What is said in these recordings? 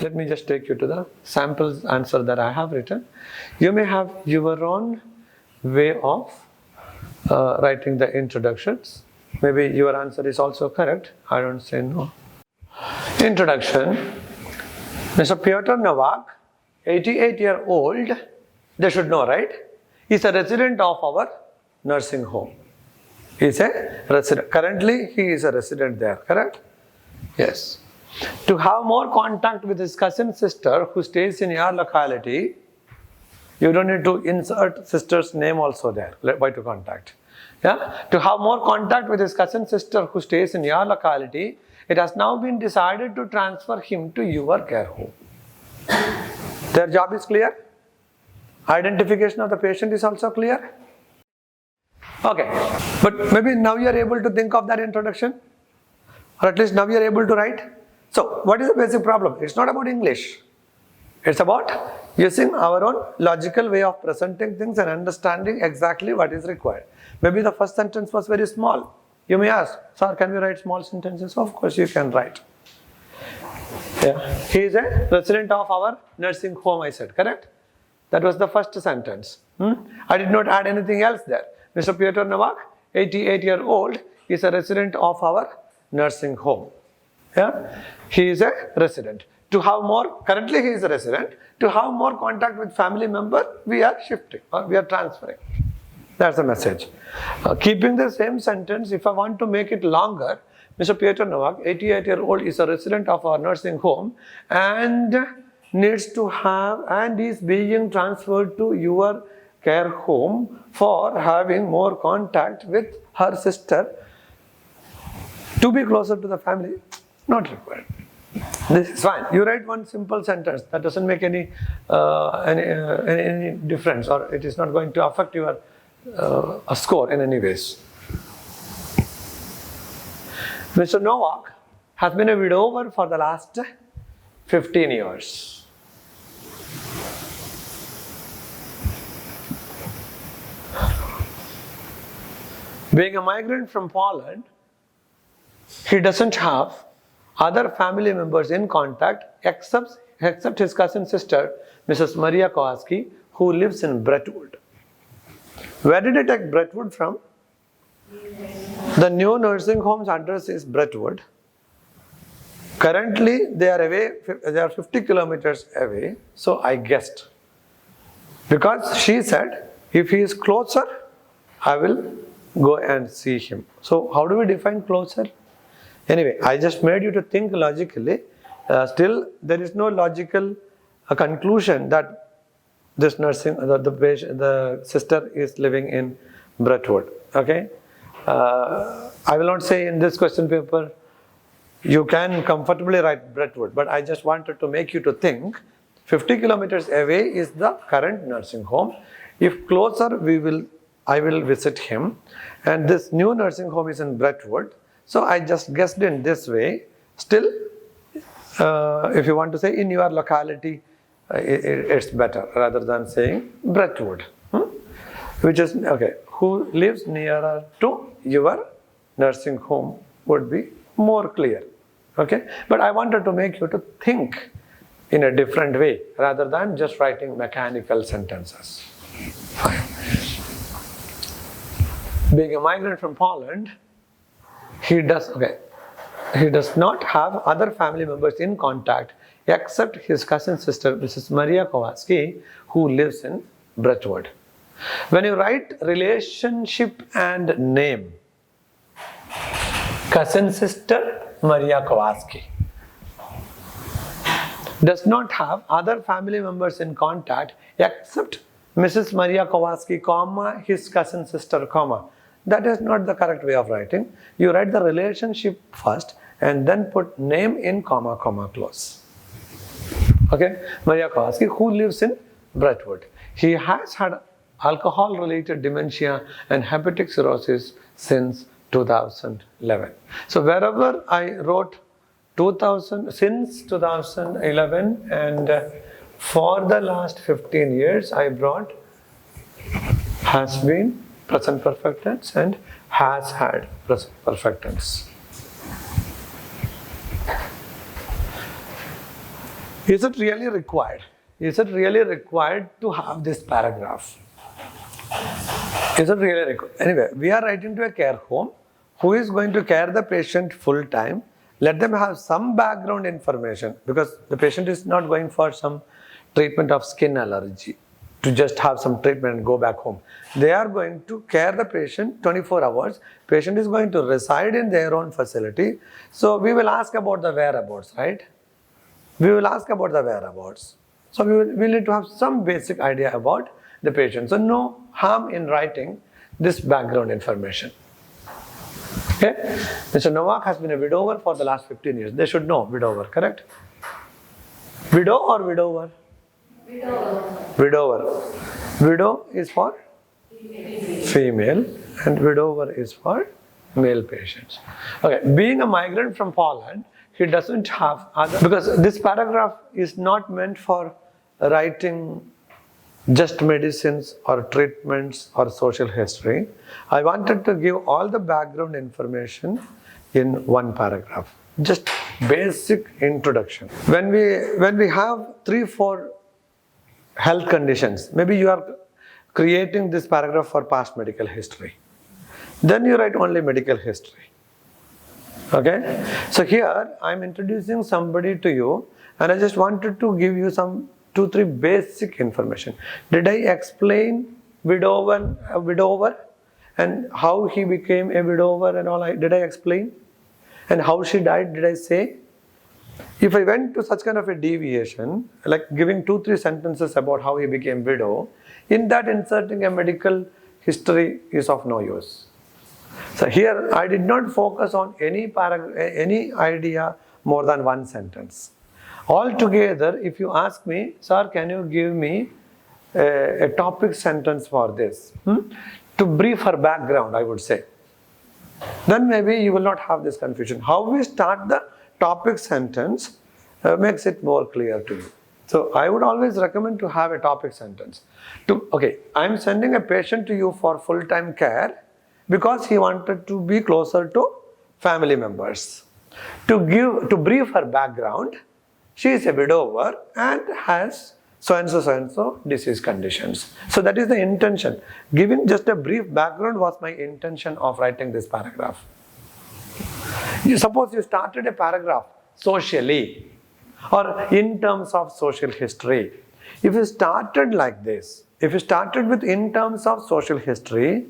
Let me just take you to the sample answer that I have written. You may have your own way of writing the introductions. Maybe your answer is also correct. I don't say no. Introduction. Mr. Pyotr Novak, 88-year-old, they should know, right? He's a resident of our nursing home. He's a resident. Currently, he is a resident there, correct? Yes. To have more contact with his cousin sister who stays in your locality, you don't need to insert sister's name also there. Why to contact? Yeah. To have more contact with his cousin sister who stays in your locality, it has now been decided to transfer him to your care home. Their job is clear. Identification of the patient is also clear. Okay. But maybe now you are able to think of that introduction. Or at least now you are able to write. So, what is the basic problem? It's not about English. It's about using our own logical way of presenting things and understanding exactly what is required. Maybe the first sentence was very small. You may ask, sir, can we write small sentences? Of course you can write. Yeah. He is a resident of our nursing home, I said, correct? That was the first sentence. I did not add anything else there. Mr. Pyotr Novak, 88-year-old, is a resident of our nursing home. Yeah? He is a resident. To have more, currently he is a resident. To have more contact with family member, we are shifting or we are transferring. That's the message. Keeping the same sentence, if I want to make it longer, Mr. Pyotr Novak, 88-year-old, is a resident of our nursing home and needs to have and is being transferred to your care home for having more contact with her sister to be closer to the family. Not required. This is fine. You write one simple sentence that doesn't make any difference, or it is not going to affect your score in any ways. Mr. Novak has been a widower for the last 15 years. Being a migrant from Poland, he doesn't have other family members in contact except his cousin sister, Mrs. Maria Kowalski, who lives in Brentwood. Where did I take Brentwood from? The new nursing home's address is Brentwood. Currently, they are 50 kilometers away, so I guessed. Because she said, if he is closer, I will go and see him. So, how do we define closer? Anyway, I just made you to think logically. Still, there is no logical conclusion that this nursing, the sister is living in Brentwood. Okay, I will not say in this question paper you can comfortably write Brentwood, but I just wanted to make you to think 50 kilometers away is the current nursing home. If closer, I will visit him, and this new nursing home is in Brentwood. So I just guessed in this way. Still, if you want to say in your locality, it's better rather than saying Brentwood, which is okay. Who lives nearer to your nursing home would be more clear. Okay, but I wanted to make you to think in a different way rather than just writing mechanical sentences. Fine. Being a migrant from Poland, he does not have other family members in contact except his cousin sister, Mrs. Maria Kowalski, who lives in Brentwood. When you write relationship and name, cousin sister Maria Kowalski does not have other family members in contact except Mrs. Maria Kowalski, comma, his cousin sister, comma. That is not the correct way of writing. You write the relationship first and then put name in comma, comma, close. Okay, Maria Kowalski, who lives in Brentwood. He has had alcohol-related dementia and hepatic cirrhosis since 2011. So wherever I wrote since 2011 and for the last 15 years I brought has been present perfect tense and has had present perfect tense. Is it really required? Is it really required to have this paragraph? Is it really required? Anyway, we are writing to a care home who is going to care the patient full time. Let them have some background information, because the patient is not going for some treatment of skin allergy to just have some treatment and go back home. They are going to care the patient 24 hours. Patient is going to reside in their own facility. So we will ask about the whereabouts, right? We will ask about the whereabouts. So we need to have some basic idea about the patient. So no harm in writing this background information. Okay? Mr. Novak has been a widower for the last 15 years. They should know widower, correct? Widow or widower? Widower. Widow is for female and widower is for male patients. Okay, being a migrant from Poland, he doesn't have other, because this paragraph is not meant for writing just medicines or treatments or social history. I wanted to give all the background information in one paragraph. Just basic introduction. When we have 3-4 health conditions, maybe you are creating this paragraph for past medical history. Then you write only medical history. Okay? So here I am introducing somebody to you and I just wanted to give you some 2-3 basic information. Did I explain widower and how he became a widower and all? Did I explain? And how she died, did I say? If I went to such kind of a deviation, like giving 2-3 sentences about how he became widow, in that inserting a medical history is of no use. So here I did not focus on any idea more than one sentence. Altogether, if you ask me, sir, can you give me a topic sentence for this? To brief her background, I would say. Then maybe you will not have this confusion. How we start the topic sentence makes it more clear to you. So I would always recommend to have a topic sentence. Okay, I am sending a patient to you for full-time care because he wanted to be closer to family members. To brief her background, she is a widower and has so and so disease conditions. So that is the intention. Giving just a brief background was my intention of writing this paragraph. Suppose you started a paragraph socially or in terms of social history. If you started like this, if you started with in terms of social history,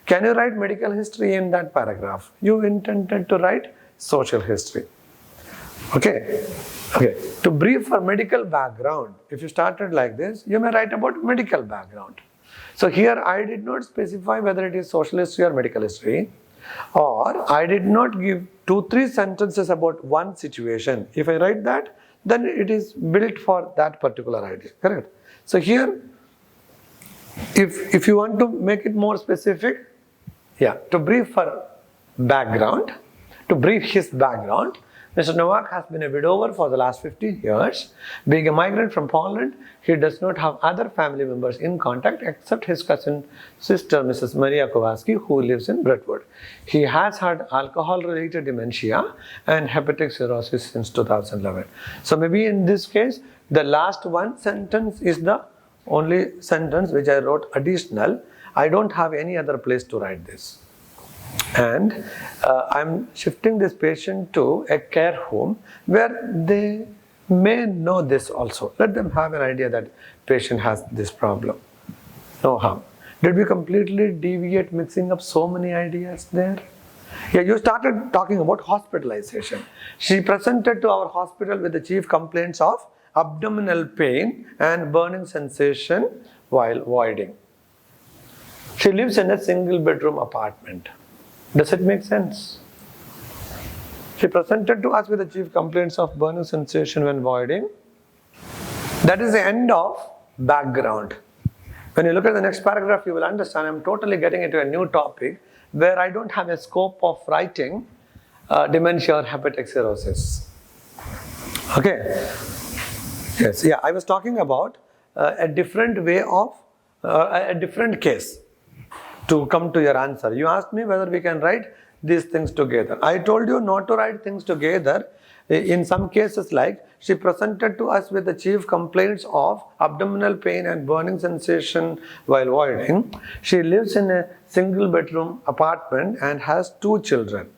can you write medical history in that paragraph? You intended to write social history. Okay. To brief for medical background, if you started like this, you may write about medical background. So here I did not specify whether it is social history or medical history, or I did not give 2-3 sentences about one situation. If I write that, then it is built for that particular idea, correct? So here, if you want to make it more specific, to brief for background, to brief his background, Mr. Novak has been a widower for the last 15 years. Being a migrant from Poland, he does not have other family members in contact except his cousin sister, Mrs. Maria Kowalski, who lives in Brentwood. He has had alcohol-related dementia and hepatic cirrhosis since 2011. So maybe in this case, the last one sentence is the only sentence which I wrote additional. I don't have any other place to write this. And I'm shifting this patient to a care home where they may know this also. Let them have an idea that patient has this problem. No harm. Did we completely deviate, mixing up so many ideas there? You started talking about hospitalization. She presented to our hospital with the chief complaints of abdominal pain and burning sensation while voiding. She lives in a single bedroom apartment. Does it make sense? She presented to us with the chief complaints of burning sensation when voiding. That is the end of background. When you look at the next paragraph, you will understand I'm totally getting into a new topic where I don't have a scope of writing dementia or hepatic cirrhosis. Okay. Yes. I was talking about a different way of a different case. To come to your answer, you asked me whether we can write these things together. I told you not to write things together In some cases, like she presented to us with the chief complaints of abdominal pain and burning sensation while voiding. She lives in a single bedroom apartment and has 2 children.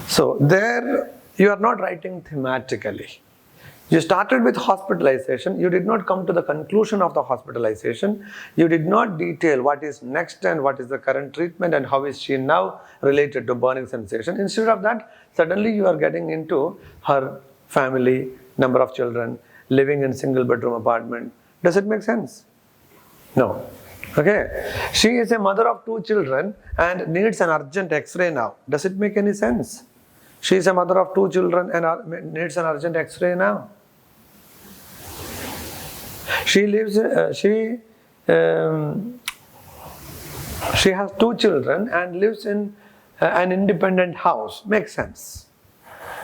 So there you are not writing thematically. You started with hospitalization. You did not come to the conclusion of the hospitalization. You did not detail what is next and what is the current treatment and how is she now related to burning sensation. Instead of that, suddenly you are getting into her family, number of children, living in single bedroom apartment. Does it make sense? No. Okay. She is a mother of 2 children and needs an urgent X-ray now. Does it make any sense? She is a mother of 2 children and needs an urgent X-ray now. She lives. She has 2 children and lives in an independent house. Makes sense.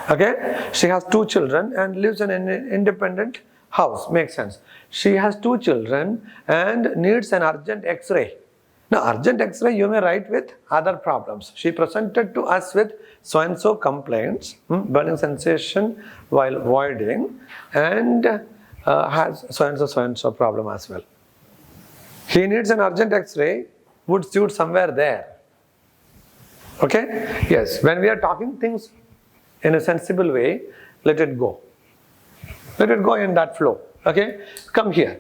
Okay. She has 2 children and lives in an independent house. Makes sense. She has 2 children and needs an urgent X-ray. Now, urgent X-ray you may write with other problems. She presented to us with so-and-so complaints, burning sensation while voiding, and has so-and-so problem as well. He needs an urgent X-ray, would suit somewhere there. Okay? Yes, when we are talking things in a sensible way, let it go. Let it go in that flow. Okay? Come here.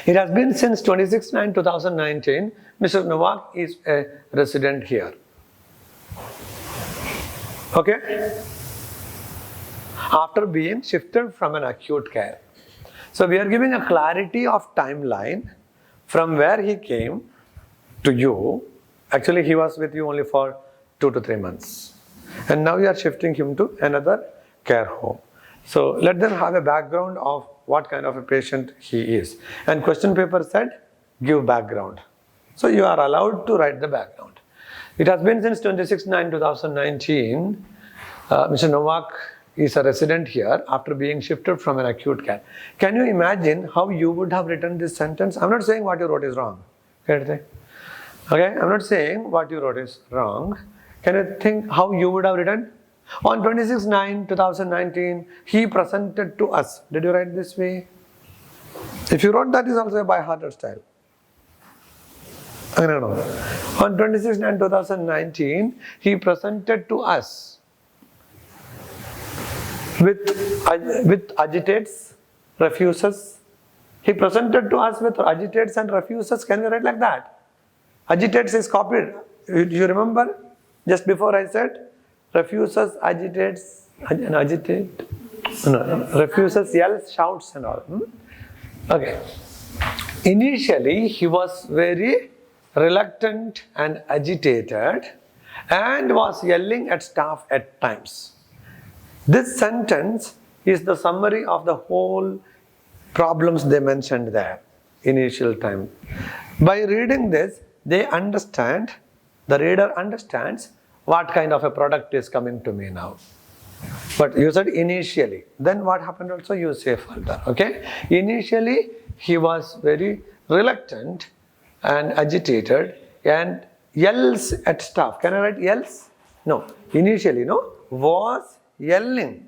It has been since 26/9/2019, Mr. Novak is a resident here. Okay? After being shifted from an acute care. So we are giving a clarity of timeline from where he came to you. Actually, he was with you only for 2 to 3 months. And now you are shifting him to another care home. So let them have a background of what kind of a patient he is. And question paper said, give background. So you are allowed to write the background. It has been since 26/9/2019. Mr. Novak is a resident here after being shifted from an acute care. Can you imagine how you would have written this sentence? I'm not saying what you wrote is wrong. Okay, I'm not saying what you wrote is wrong. Can you think how you would have written? On 26/9/2019, he presented to us. Did you write this way? If you wrote that, is also a by-hearted style. I don't know. On 26/9/2019, he presented to us with agitates, refuses. He presented to us with agitates and refuses. Can we write like that? Agitates is copied. You remember? Just before I said refuses, agitates, and agitate. No, refuses, yells, shouts and all. Okay. Initially, he was very reluctant and agitated and was yelling at staff at times. This sentence is the summary of the whole problems they mentioned there, initial time. By reading this, they understand, the reader understands what kind of a product is coming to me now. But you said initially, then what happened also you say further, okay? Initially, he was very reluctant and agitated and yells at staff. Can I write yells? No. Initially, no. Was yelling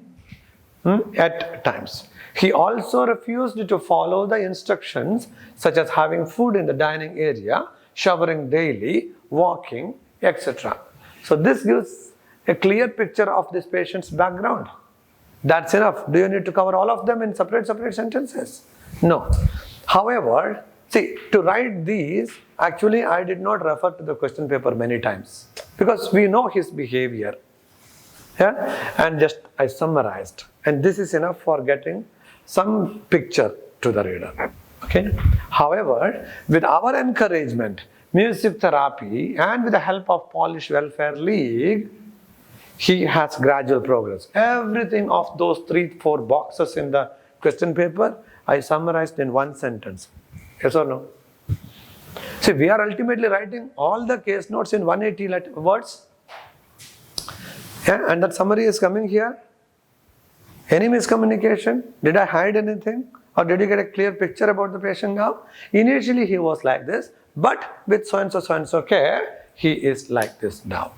at times. He also refused to follow the instructions such as having food in the dining area, showering daily, walking, etc. So this gives a clear picture of this patient's background. That's enough. Do you need to cover all of them in separate sentences? No. However, see, to write these, actually I did not refer to the question paper many times because we know his behavior. Yeah? And just I summarized. And this is enough for getting some picture to the reader. Okay? However, with our encouragement, music therapy, and with the help of Polish Welfare League, he has gradual progress. Everything of those 3-4 boxes in the question paper, I summarized in one sentence. Yes or no? See, we are ultimately writing all the case notes in 180 words. Yeah, and that summary is coming here. Any miscommunication? Did I hide anything? Or did you get a clear picture about the patient now? Initially he was like this, but with so-and-so care, he is like this now.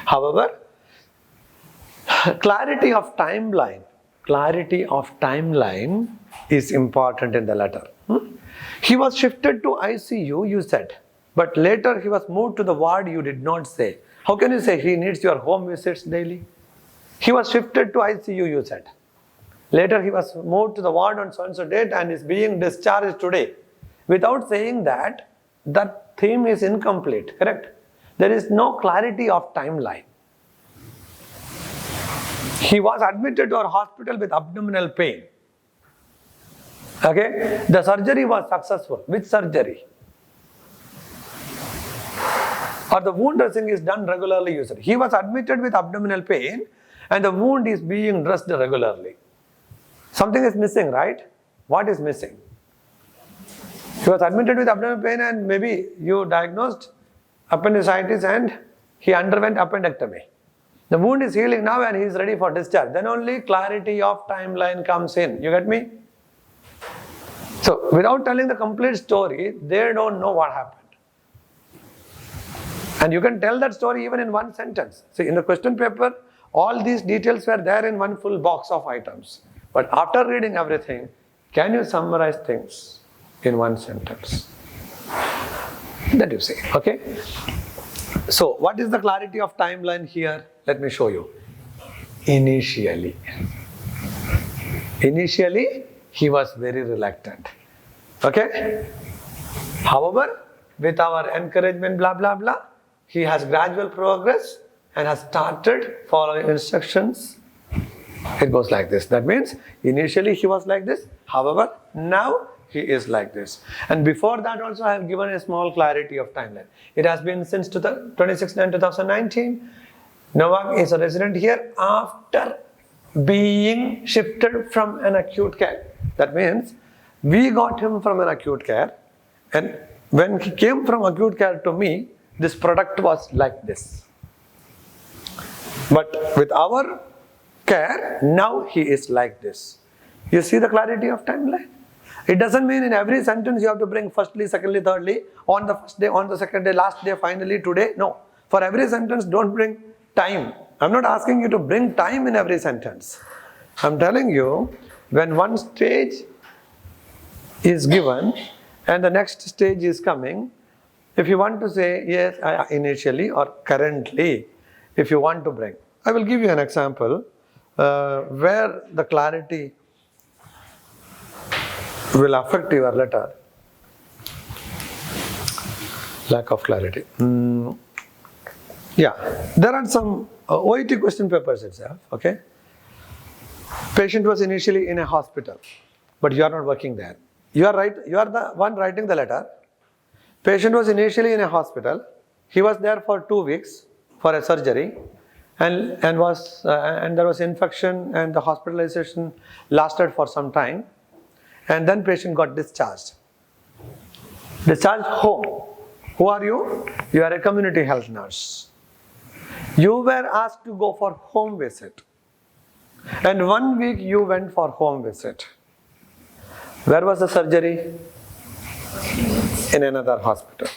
However, Clarity of timeline. Clarity of timeline is important in the letter. He was shifted to ICU, you said. But later he was moved to the ward, you did not say. How can you say he needs your home visits daily? He was shifted to ICU, you said. Later he was moved to the ward on so-and-so date and is being discharged today. Without saying that, that theme is incomplete, correct? There is no clarity of timeline. He was admitted to our hospital with abdominal pain. Okay? The surgery was successful. Which surgery? Or the wound dressing is done regularly, you said. He was admitted with abdominal pain and the wound is being dressed regularly. Something is missing, right? What is missing? He was admitted with abdominal pain and maybe you diagnosed appendicitis and he underwent appendectomy. The wound is healing now and he is ready for discharge. Then only clarity of timeline comes in. You get me? So, without telling the complete story, they don't know what happened. And you can tell that story even in one sentence. See, in the question paper, all these details were there in one full box of items. But after reading everything, can you summarize things in one sentence? That you say, okay? So, what is the clarity of timeline here? Let me show you. Initially, he was very reluctant. Okay? However, with our encouragement, blah, blah, blah, he has gradual progress and has started following instructions. It goes like this. That means, initially he was like this. However, now he is like this. And before that also I have given a small clarity of timeline. It has been since 26/9/2019. Novak is a resident here after being shifted from an acute care. That means we got him from an acute care and when he came from acute care to me, this product was like this. But with our care, now he is like this. You see the clarity of timeline? It doesn't mean in every sentence you have to bring firstly, secondly, thirdly, on the first day, on the second day, last day, finally, today. No. For every sentence, don't bring time. I'm not asking you to bring time in every sentence. I'm telling you, when one stage is given and the next stage is coming, if you want to say, yes, initially or currently, if you want to bring. I will give you an example where the clarity will affect your letter. Lack of clarity. Yeah, there are some OET question papers itself, okay? Patient was initially in a hospital, but you are not working there. You are right, you are the one writing the letter. Patient was initially in a hospital. He was there for 2 weeks for a surgery and there was infection and the hospitalization lasted for some time. And then patient got discharged. Discharged home. Who are you? You are a community health nurse. You were asked to go for home visit. And 1 week you went for home visit. Where was the surgery? In another hospital.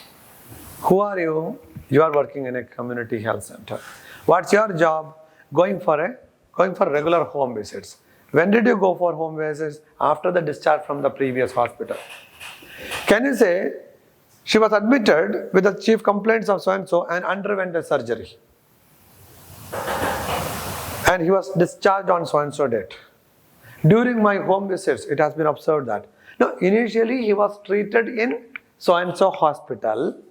Who are you? You are working in a community health center. What's your job? Going for regular home visits. When did you go for home visits? After the discharge from the previous hospital. Can you say, she was admitted with the chief complaints of so-and-so and underwent a surgery. And he was discharged on so-and-so date. During my home visits, it has been observed that. No, initially he was treated in so-and-so hospital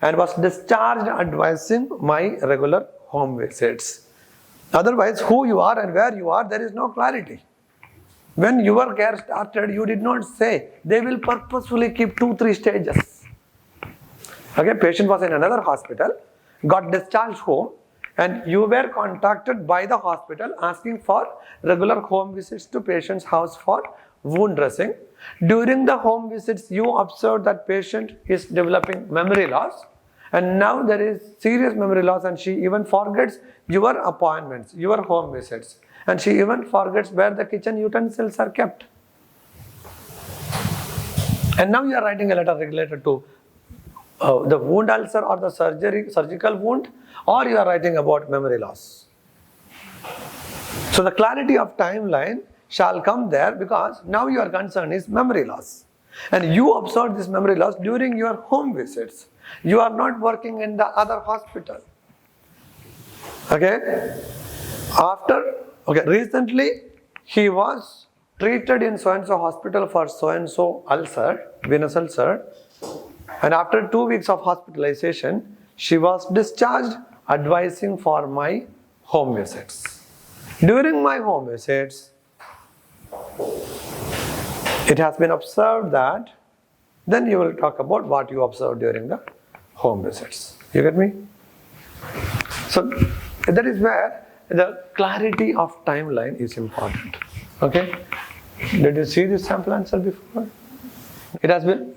and was discharged advising my regular home visits. Otherwise, who you are and where you are, there is no clarity. When your care started, you did not say. They will purposefully keep 2-3 stages. Okay, patient was in another hospital, got discharged home, and you were contacted by the hospital asking for regular home visits to patient's house for wound dressing. During the home visits, you observed that patient is developing memory loss. And now there is serious memory loss and she even forgets your appointments, your home visits. And she even forgets where the kitchen utensils are kept. And now you are writing a letter related to the wound ulcer or the surgical wound, or you are writing about memory loss. So the clarity of timeline shall come there because now your concern is memory loss. And you observed this memory loss during your home visits. You are not working in the other hospital. Okay? Recently he was treated in so-and-so hospital for so-and-so ulcer, venous ulcer. And after 2 weeks of hospitalization, she was discharged, advising for my home visits. During my home visits, it has been observed that, then you will talk about what you observed during the home visits. You get me? So that is where the clarity of timeline is important. Okay? Did you see this sample answer before? It has been,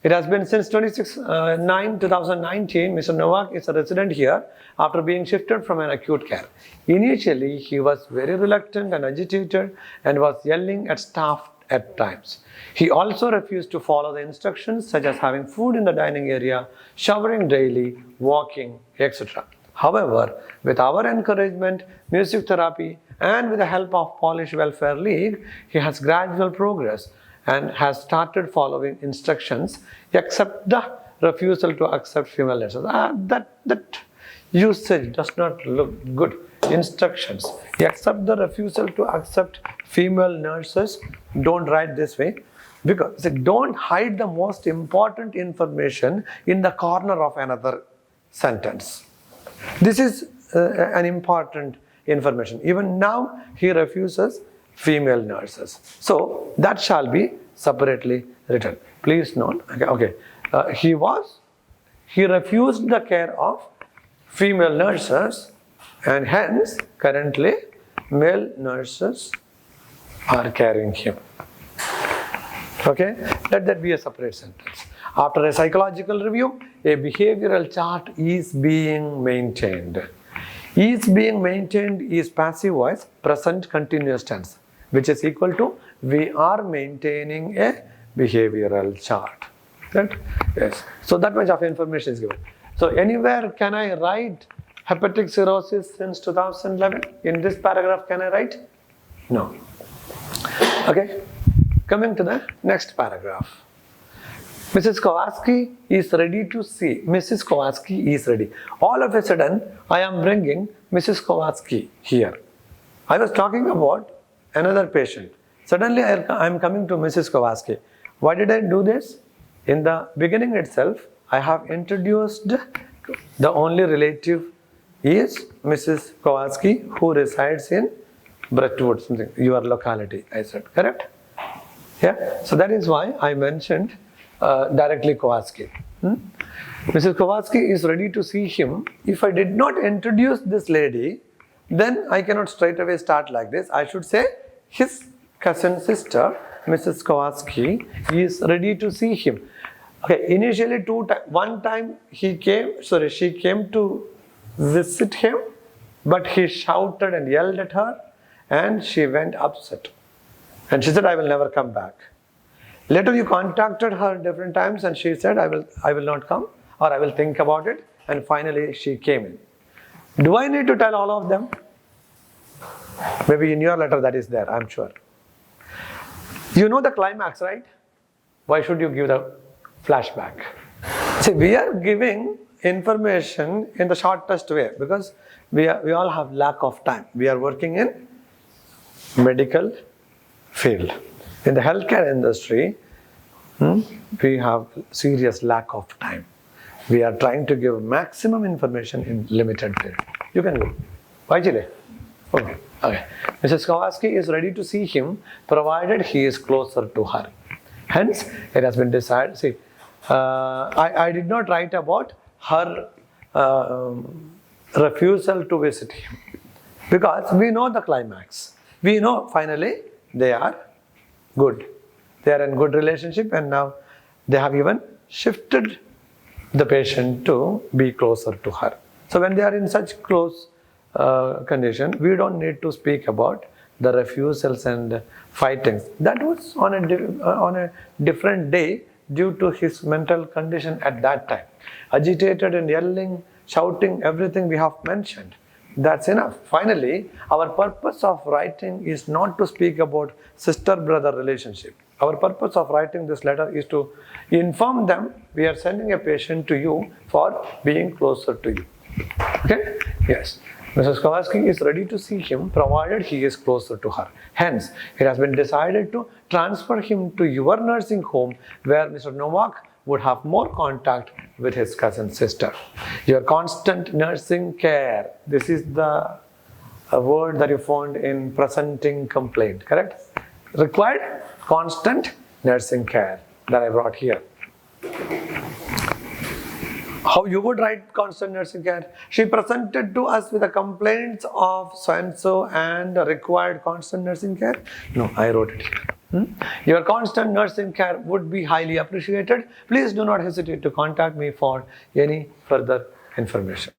it has been since 2019, Mr. Novak is a resident here after being shifted from an acute care. Initially, he was very reluctant and agitated and was yelling at staff at times. He also refused to follow the instructions such as having food in the dining area, showering daily, walking, etc. However, with our encouragement, music therapy, and with the help of Polish Welfare League, he has gradual progress and has started following instructions except the refusal to accept female nurses. That usage does not look good. Instructions. Except the refusal to accept female nurses. Don't write this way. Because don't hide the most important information in the corner of another sentence. This is an important information. Even now, he refuses female nurses. So that shall be separately written. Please note. Okay. He refused the care of female nurses, and hence currently male nurses are carrying him. Okay. Let that be a separate sentence. After a psychological review, a behavioral chart is being maintained. Is being maintained is passive voice, present continuous tense, which is equal to we are maintaining a behavioral chart. Right? Yes. So that much of information is given. So anywhere can I write hepatic cirrhosis since 2011? In this paragraph can I write? No. Okay. Coming to the next paragraph. Mrs. Kowalski is ready to see. Mrs. Kowalski is ready. All of a sudden, I am bringing Mrs. Kowalski here. I was talking about another patient. Suddenly, I am coming to Mrs. Kowalski. Why did I do this? In the beginning itself, I have introduced the only relative is Mrs. Kowalski, who resides in Brentwood, your locality, I said. Correct? Yeah. So that is why I mentioned directly Kowalski. Mrs. Kowalski is ready to see him. If I did not introduce this lady, then I cannot straight away start like this. I should say his cousin sister, Mrs. Kowalski, is ready to see him. Okay, initially one time she came to visit him, but he shouted and yelled at her and she went upset. And she said, I will never come back. Later you contacted her different times and she said, I will not come, or I will think about it. And finally she came in. Do I need to tell all of them? Maybe in your letter that is there, I'm sure. You know the climax, right? Why should you give the flashback? See, we are giving information in the shortest way because we all have lack of time. We are working in medical field. In the healthcare industry, we have serious lack of time. We are trying to give maximum information in limited period. You can go. Why, Chile? Okay. Mrs. Kowalski is ready to see him provided he is closer to her. Hence, it has been decided. See, I did not write about her refusal to visit him because we know the climax. We know finally they are good. They are in good relationship and now they have even shifted the patient to be closer to her. So when they are in such close condition, we don't need to speak about the refusals and fightings. That was on a different day due to his mental condition at that time. Agitated and yelling, shouting, everything we have mentioned. That's enough. Finally, our purpose of writing is not to speak about sister-brother relationship. Our purpose of writing this letter is to inform them we are sending a patient to you for being closer to you. Okay? Yes. Mrs. Kowalski is ready to see him provided he is closer to her. Hence, it has been decided to transfer him to your nursing home where Mr. Novak would have more contact with his cousin sister. Your constant nursing care. This is the word that you found in presenting complaint, correct? Required constant nursing care that I brought here. How you would write constant nursing care? She presented to us with the complaints of so-and-so and required constant nursing care. No, I wrote it here. Your constant nursing care would be highly appreciated. Please do not hesitate to contact me for any further information.